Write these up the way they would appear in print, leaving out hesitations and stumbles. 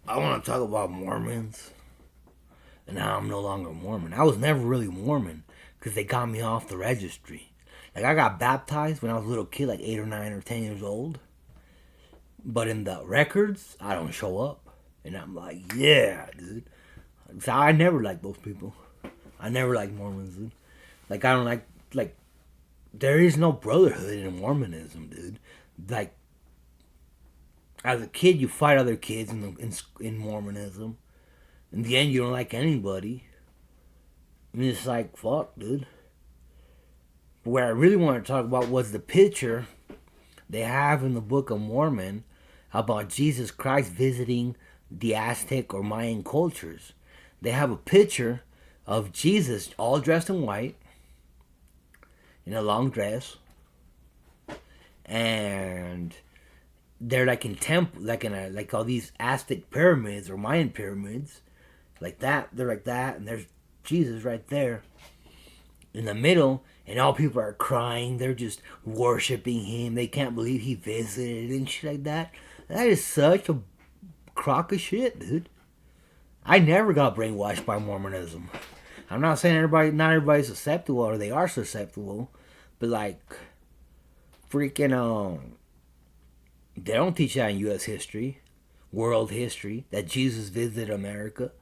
I want to talk about Mormons and how I'm no longer Mormon. I was never really Mormon because they got me off the registry. Like, I got baptized when I was a little kid, like 8 or 9 or 10 years old. But in the records, I don't show up. And I'm like, yeah, dude. So I never liked those people. I never liked Mormons, dude. Like, I don't like, there is no brotherhood in Mormonism, dude. Like, as a kid, you fight other kids in Mormonism. In the end, you don't like anybody. I mean, it's like, fuck, dude. But what I really want to talk about was the picture they have in the Book of Mormon about Jesus Christ visiting the Aztec or Mayan cultures. They have a picture of Jesus all dressed in white, in a long dress, and they're like in temple, like all these Aztec pyramids or Mayan pyramids, like that. They're like that, and there's Jesus right there in the middle, and all people are crying. They're just worshiping him. They can't believe he visited and shit like that. That is such a crock of shit, dude. I never got brainwashed by Mormonism. I'm not saying not everybody's susceptible, or they are susceptible, but like, freaking, they don't teach that in U.S. history, world history, that Jesus visited America.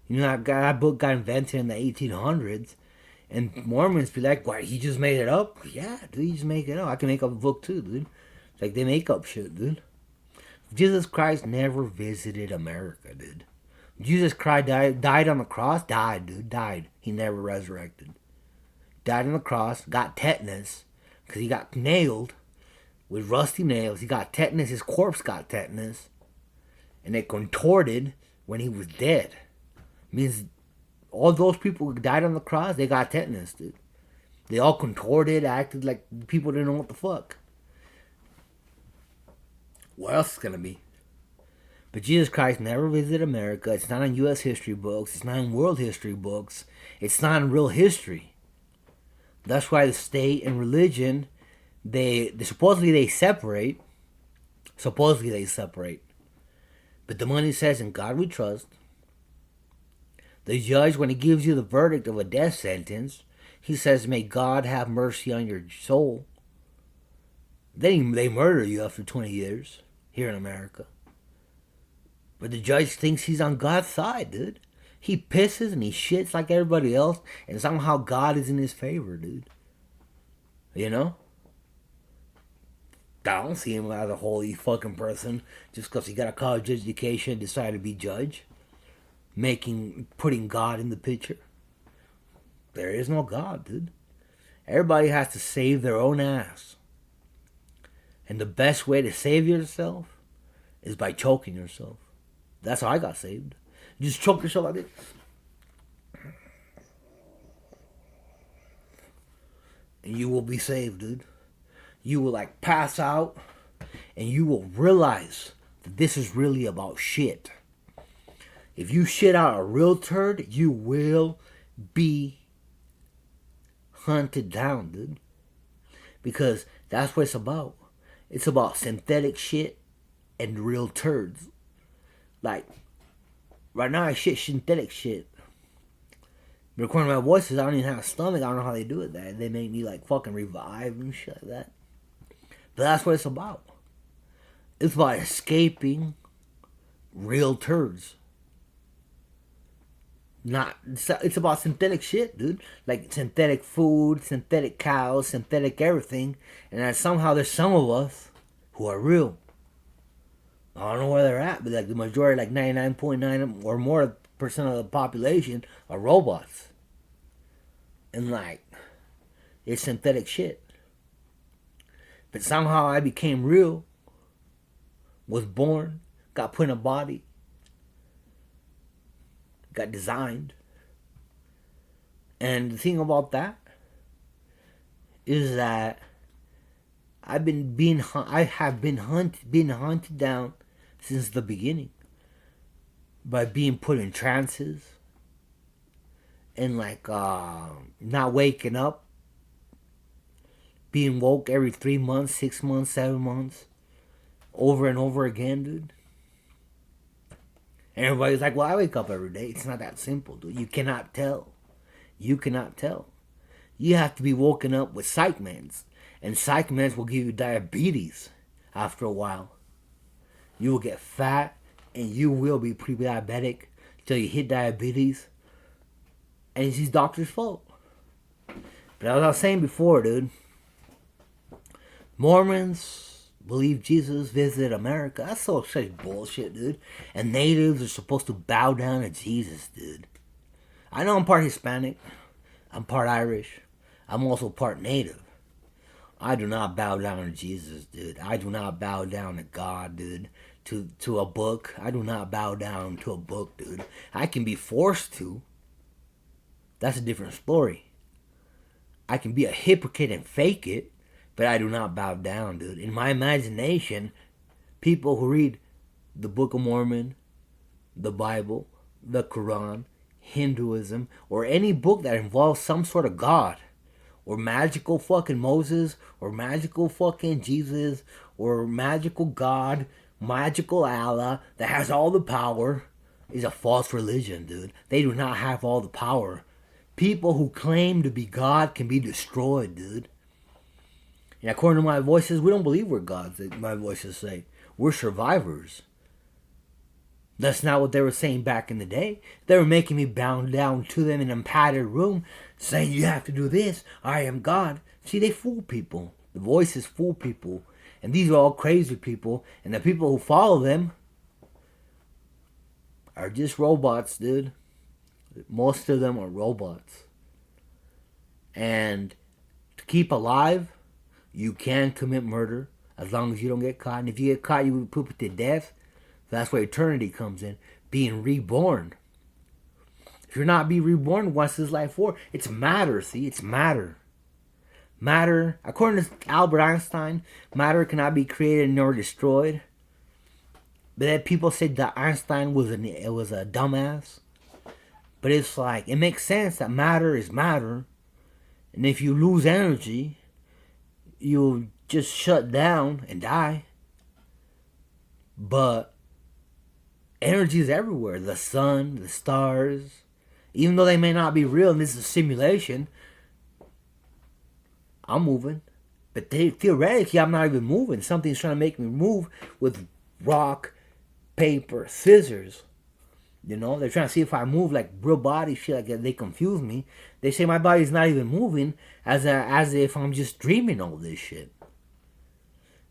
You know, that book got invented in the 1800s, and Mormons be like, "Why, he just made it up?" Yeah, dude, he just make it up. I can make up a book too, dude. Like, they make up shit, dude. Jesus Christ never visited America, dude. Jesus Christ died on the cross. Died, dude. Died. He never resurrected. Died on the cross. Got tetanus because he got nailed with rusty nails. He got tetanus. His corpse got tetanus, and it contorted when he was dead. Means all those people who died on the cross, they got tetanus, dude. They all contorted, acted like people didn't know what the fuck. What else is gonna be? But Jesus Christ never visited America. It's not in U.S. history books. It's not in world history books. It's not in real history. That's why the state and religion, they supposedly they separate. Supposedly they separate. But the money says, "In God we trust." The judge, when he gives you the verdict of a death sentence, he says, "May God have mercy on your soul." Then they murder you after 20 years here in America. But the judge thinks he's on God's side, dude. He pisses and he shits like everybody else, and somehow God is in his favor, dude. You know? I don't see him as a holy fucking person just because he got a college education and decided to be judge. Putting God in the picture. There is no God, dude. Everybody has to save their own ass. And the best way to save yourself is by choking yourself. That's how I got saved. You just choke yourself like this. And you will be saved, dude. You will like pass out and you will realize that this is really about shit. If you shit out a real turd, you will be hunted down, dude. Because that's what it's about. It's about synthetic shit and real turds. Like, right now I shit synthetic shit. Recording my voices, I don't even have a stomach. I don't know how they do it. That they make me like fucking revive and shit like that. But that's what it's about. It's about escaping real turds. Not it's about synthetic shit, dude. Like synthetic food, synthetic cows, synthetic everything, and that somehow there's some of us who are real. I don't know where they're at, but like the majority, like 99.9 or more percent of the population are robots, and like it's synthetic shit. But somehow I became real. Was born, got put in a body, got designed. And the thing about that is that I have been hunted down since the beginning by being put in trances and like not waking up, being woke every 3 months, 6 months, 7 months, over and over again, dude. And everybody's like, well, I wake up every day. It's not that simple, dude. You cannot tell. You cannot tell. You have to be woken up with psych meds. And psych meds will give you diabetes after a while. You will get fat and you will be pre-diabetic till you hit diabetes. And it's these doctors' fault. But as I was saying before, dude, Mormons believe Jesus visited America. That's such bullshit, dude. And natives are supposed to bow down to Jesus, dude. I know I'm part Hispanic. I'm part Irish. I'm also part native. I do not bow down to Jesus, dude. I do not bow down to God, dude. To a book. I do not bow down to a book, dude. I can be forced to. That's a different story. I can be a hypocrite and fake it, but I do not bow down, dude. In my imagination, people who read the Book of Mormon, the Bible, the Quran, Hinduism, or any book that involves some sort of God, or magical fucking Moses, or magical fucking Jesus, or magical God, magical Allah that has all the power, is a false religion, dude. They do not have all the power. People who claim to be God can be destroyed, dude. And according to my voices, we don't believe we're gods, my voices say. We're survivors. That's not what they were saying back in the day. They were making me bow down to them in a padded room, saying, you have to do this, I am God. See, they fool people. The voices fool people. And these are all crazy people. And the people who follow them are just robots, dude. Most of them are robots. And to keep alive, you can commit murder as long as you don't get caught. And if you get caught, you will be put to death. That's where eternity comes in. Being reborn. If you're not being reborn, what's this life for? It's matter, see? It's matter. Matter, according to Albert Einstein, matter cannot be created nor destroyed. But then people said that Einstein was a dumbass. But it's like, it makes sense that matter is matter. And if you lose energy, you'll just shut down and die. But energy is everywhere. The sun, the stars. Even though they may not be real and this is a simulation, I'm moving. But theoretically, I'm not even moving. Something's trying to make me move with rock, paper, scissors. You know, they're trying to see if I move like real body shit. Like they confuse me. They say my body's not even moving as if I'm just dreaming all this shit.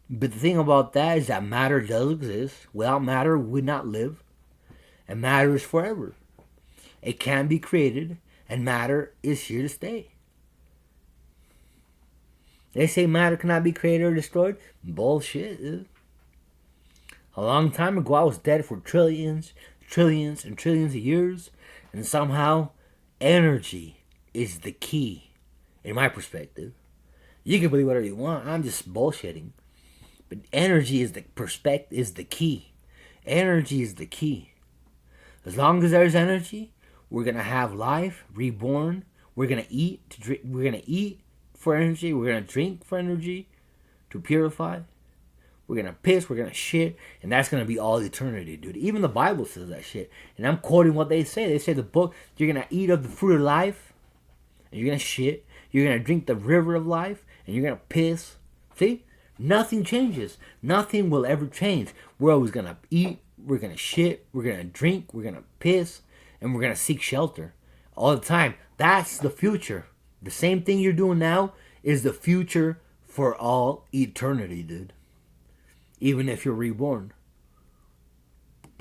But the thing about that is that matter does exist. Without matter, we would not live. And matter is forever. It can be created, and matter is here to stay. They say matter cannot be created or destroyed. Bullshit, dude. A long time ago, I was dead for trillions and trillions of years, and somehow energy is the key in my perspective. You can believe whatever you want. I'm just bullshitting. But energy is the key. Energy is the key. As long as there's energy, we're gonna have life, reborn. We're gonna eat to drink. We're gonna eat for energy. We're gonna drink for energy to purify. We're gonna piss. We're gonna shit, and that's gonna be all eternity, dude. Even the Bible says that shit, and I'm quoting what they say. They say the book, you're gonna eat of the fruit of life, and you're gonna shit. You're gonna drink the river of life, and you're gonna piss. See? Nothing changes. Nothing will ever change. We're always going to eat, we're going to shit, we're going to drink, we're going to piss, and we're going to seek shelter all the time. That's the future. The same thing you're doing now is the future for all eternity, dude. Even if you're reborn.